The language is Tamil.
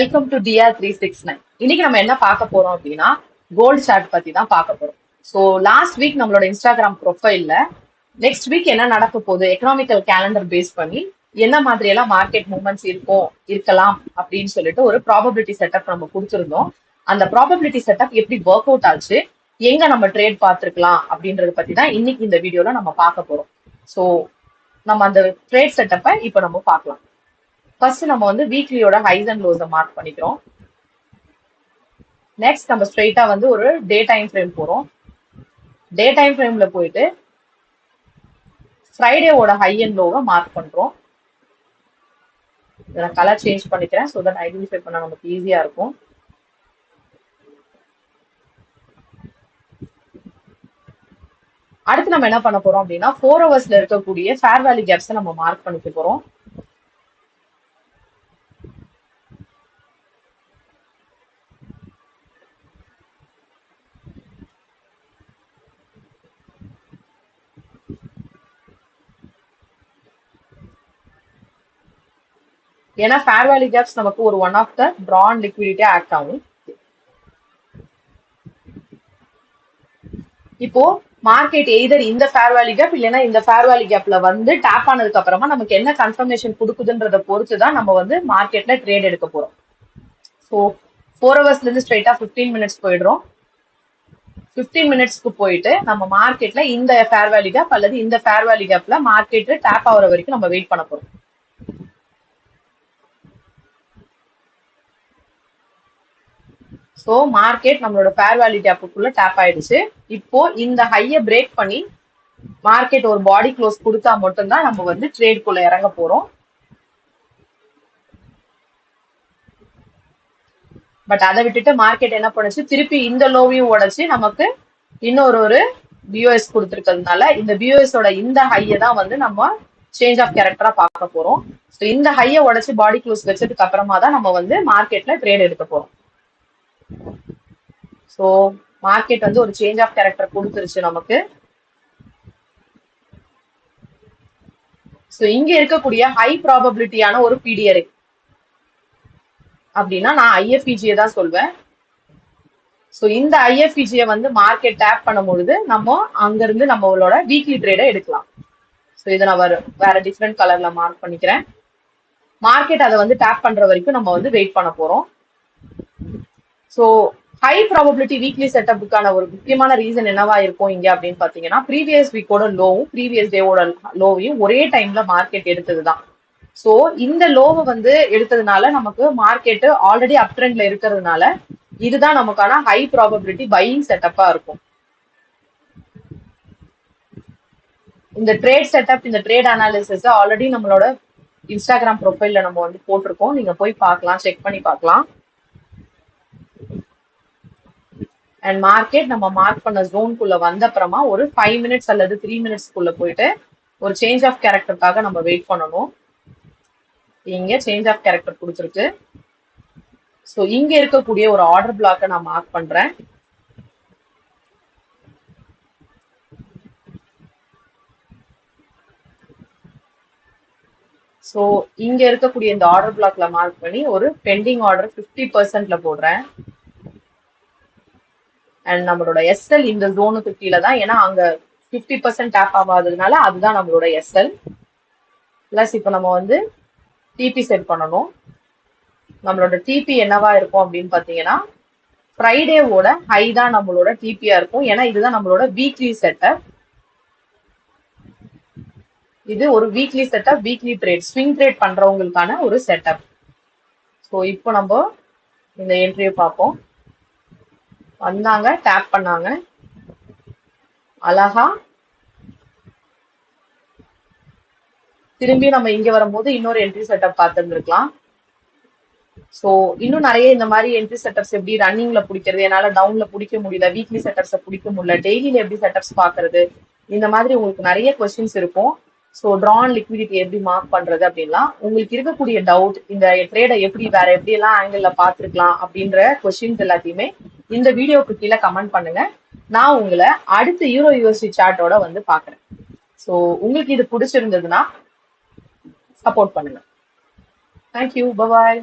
Welcome to DR369. இன்னைக்கு நம்ம என்ன பார்க்க போறோம் அப்படின்னா கோல்ட் சார்ட் பத்தி தான் பார்க்க போறோம். ஸோ லாஸ்ட் வீக் நம்மளோட இன்ஸ்டாகிராம் ப்ரொஃபைல்ல நெக்ஸ்ட் வீக் என்ன நடக்க போகுது எக்கனாமிக்கல் கேலண்டர் பேஸ் பண்ணி என்ன மாதிரி எல்லாம் மார்க்கெட் மூவ்மெண்ட்ஸ் இருக்கலாம் அப்படின்னு சொல்லிட்டு ஒரு ப்ராபபிலிட்டி செட்டப் நம்ம கொடுத்துருந்தோம். அந்த ப்ராபபிலிட்டி செட்டப் எப்படி ஒர்க் அவுட் ஆச்சு, எங்க நம்ம ட்ரேட் பார்த்துருக்கலாம் அப்படின்றத பத்தி தான் இன்னைக்கு இந்த வீடியோல நம்ம பார்க்க போறோம். ஸோ நம்ம அந்த ட்ரேட் செட்டப்பை இப்போ நம்ம பார்க்கலாம். ஃபர்ஸ்ட் நம்ம வந்து வீக்லியோட ஹைஸ் அண்ட் லோஸை மார்க் பண்ணிக்கிறோம். நெக்ஸ்ட் நம்ம ஸ்ட்ரெயிட்டா வந்து ஒரு டே டைம் ஃப்ரேம் போறோம். டே டைம் ஃப்ரேம்ல போயிட்டு ஃப்ரைடேவோட ஹை அண்ட் லோவை மார்க் பண்றோம். இதை நான் கலர் சேஞ்ச் பண்ணிக்கிறேன் ஸோ தட் ஐடென்டிஃபை பண்ண நமக்கு ஈஸியா இருக்கும். அடுத்து நம்ம என்ன பண்ண போறோம் அப்படின்னா 4 ஹவர்ஸ்ல இருக்கக்கூடிய ஃபேர் வேல்யூ கேப்ஸை நம்ம மார்க் பண்ணிக்க போறோம். ஏன்னா ஃபேர் வேல்யூ கேப்ஸ் நமக்கு ஒரு ஒன் ஆஃப் த ட்ரான் லிக்விடிட்டியா ஆக்ட் ஆகும். இப்போ மார்க்கெட் எய்தர் இந்த ஃபேர் வேல்யூ கேப் இல்லைன்னா இந்த ஃபேர் வேல்யூ கேப்ல வந்து டேப் ஆனதுக்கு அப்புறமா நமக்கு என்ன கன்ஃபர்மேஷன் கொடுக்குதுன்றத பொறுத்து தான் நம்ம வந்து மார்க்கெட்ல ட்ரேட் எடுக்க போறோம். ஸோ 4 ஹவர்ஸ்ல இருந்து ஸ்ட்ரெயிட்டா 15 மினிட்ஸ் போயிடுறோம். 15 மினிட்ஸ்க்கு போயிட்டு நம்ம மார்க்கெட்ல இந்த ஃபேர் வேல்யூ கேப் அல்லது இந்த ஃபேர் வேல்யூ கேப்ல மார்க்கெட் டேப் ஆகிற வரைக்கும் நம்ம வெயிட் பண்ண போறோம். ஸோ மார்க்கெட் நம்மளோட ஃபேர் வேல்யூ கேப்புக்குள்ள டேப் ஆயிடுச்சு. இப்போ இந்த ஹையை பிரேக் பண்ணி மார்க்கெட் ஒரு பாடி க்ளோஸ் கொடுத்தா மட்டும்தான் நம்ம வந்து ட்ரேட்குள்ள இறங்க போறோம். பட் அதை விட்டுட்டு மார்க்கெட் என்ன பண்ணுச்சு, திருப்பி இந்த லோவையும் உடைச்சு நமக்கு இன்னொரு பிஓஎஸ் கொடுத்துருக்கிறதுனால இந்த பிஓஎஸோட இந்த ஹையை தான் வந்து நம்ம சேஞ்ச் ஆஃப் கேரக்டரா பார்க்க போறோம். ஸோ இந்த ஹையை உடைச்சு பாடி க்ளோஸ் வச்சதுக்கு அப்புறமா தான் நம்ம வந்து மார்க்கெட்ல ட்ரேட் எடுக்க போறோம். ஸோ மார்க்கெட் வந்து ஒரு சேஞ்ச் ஆஃப் கேரக்டர் கொடுத்துருச்சு நமக்கு. ஸோ இங்க இருக்கக்கூடிய ஹை ப்ராபபிலிட்டியான ஒரு பிடிஆர் அப்படின்னா நான் ஐஎஃப்இஜியை தான் சொல்வேன். ஸோ இந்த ஐஎஃப்இஜியை வந்து மார்க்கெட் டேப் பண்ணும் பொழுது நம்ம அங்கிருந்து நம்மளோட வீக்லி ட்ரேடை எடுக்கலாம். ஸோ இதை நான் வேற டிஃப்ரெண்ட் கலர்ல மார்க் பண்ணிக்கிறேன். மார்க்கெட் அதை வந்து டேப் பண்ற வரைக்கும் நம்ம வந்து வெயிட் பண்ண போறோம். ஸோ ஹை ப்ராபபிலிட்டி வீக்லி செட்டப்புக்கான ஒரு முக்கியமான ரீசன் என்னவா இருக்கும் இங்க அப்படின்னு பாத்தீங்கன்னா ப்ரீவியஸ் வீக்கோட லோவும் ப்ரீவியஸ் டேவோட லோவையும் ஒரே டைம்ல மார்க்கெட் எடுத்ததுதான். ஸோ இந்த லோவை வந்து எடுத்ததுனால நமக்கு மார்க்கெட் ஆல்ரெடி அப் ட்ரெண்ட்ல இருக்கிறதுனால இதுதான் நமக்கான ஹை ப்ராபபிலிட்டி பையிங் செட்டப்பா இருக்கும். இந்த ட்ரேட் செட்டப், இந்த ட்ரேட் அனாலிசிஸ் ஆல்ரெடி நம்மளோட இன்ஸ்டாகிராம் ப்ரொஃபைல்ல நம்ம வந்து போட்டிருக்கோம். நீங்க போய் பார்க்கலாம், செக் பண்ணி பார்க்கலாம். அண்ட் மார்க்கெட் நம்ம மார்க் பண்ண ஜோனுக்குள்ள வந்த அப்புறமா ஒரு 5 மினிட்ஸ் அல்லது 3 மினிட்ஸ்க்குள்ள போயிட்டு ஒரு சேஞ்ச் ஆஃப் கேரக்டருக்காக நம்ம வெயிட் பண்ணணும். இங்க சேஞ்ச் ஆஃப் கேரக்டர் கொடுத்துருக்கு. ஸோ இங்க இருக்கக்கூடிய ஒரு ஆர்டர் பிளாக்கை நான் மார்க் பண்றேன். ஸோ இங்க இருக்கக்கூடிய இந்த ஆர்டர் பிளாக்ல மார்க் பண்ணி ஒரு பெண்டிங் ஆர்டர் 50%ல போடுறேன். அண்ட் நம்மளோட எஸ்எல் இந்த ஜோனுக்கு கீழே தான், ஏன்னா அங்க 50% டேப் ஆகாததுனால அதுதான் நம்மளோட எஸ்எல். பிளஸ் இப்போ நம்ம வந்து டிபி செட் பண்ணணும். நம்மளோட டிபி என்னவா இருக்கும் அப்படின்னு பாத்தீங்கன்னா ஃப்ரைடேவோட ஹை தான் நம்மளோட டிபியா இருக்கும். ஏன்னா இதுதான் நம்மளோட வீக்லி செட்டப். இது ஒரு weekly setup, weekly trade, swing trade பண்றவங்களுக்கான ஒரு செட்டப். ஸோ இப்போ நம்ம இந்த என்ட்ரியை பார்ப்போம். வந்தாங்க, டேப் பண்ணாங்க, அழகா திரும்பி நம்ம இங்க வரும்போது இன்னொரு என்ட்ரி செட்டப் பார்த்துருந்துருக்கலாம். ஸோ இன்னும் நிறைய இந்த மாதிரி என்ட்ரி செட்டப்ஸ் எப்படி ரன்னிங்ல பிடிக்கிறது, என்னால டவுன்ல பிடிக்க முடியல, வீக்லி செட்டப்ஸை பிடிக்க முடியல, டெய்லியில எப்படி செட்டப்ஸ் பாக்குறது, இந்த மாதிரி உங்களுக்கு நிறைய கொஸ்டின்ஸ் இருக்கும். ஸோ ட்ரான் லிக்விடிட்டி எப்படி மார்க் பண்றது அப்படின்லாம் உங்களுக்கு இருக்கக்கூடிய டவுட், இந்த ட்ரேடை எப்படி வேற எப்படி எல்லாம் ஆங்கிள் பார்த்துருக்கலாம் அப்படின்ற கொஸ்டின்ஸ் எல்லாத்தையுமே இந்த வீடியோக்கு கீழே கமெண்ட் பண்ணுங்க. நான் உங்களை அடுத்த யூரோ யூஎஸ்டி சார்ட்டோட வந்து பாக்குறேன். ஸோ உங்களுக்கு இது பிடிச்சிருந்ததுன்னா சப்போர்ட் பண்ணுங்க. தேங்க்யூ, பாய்.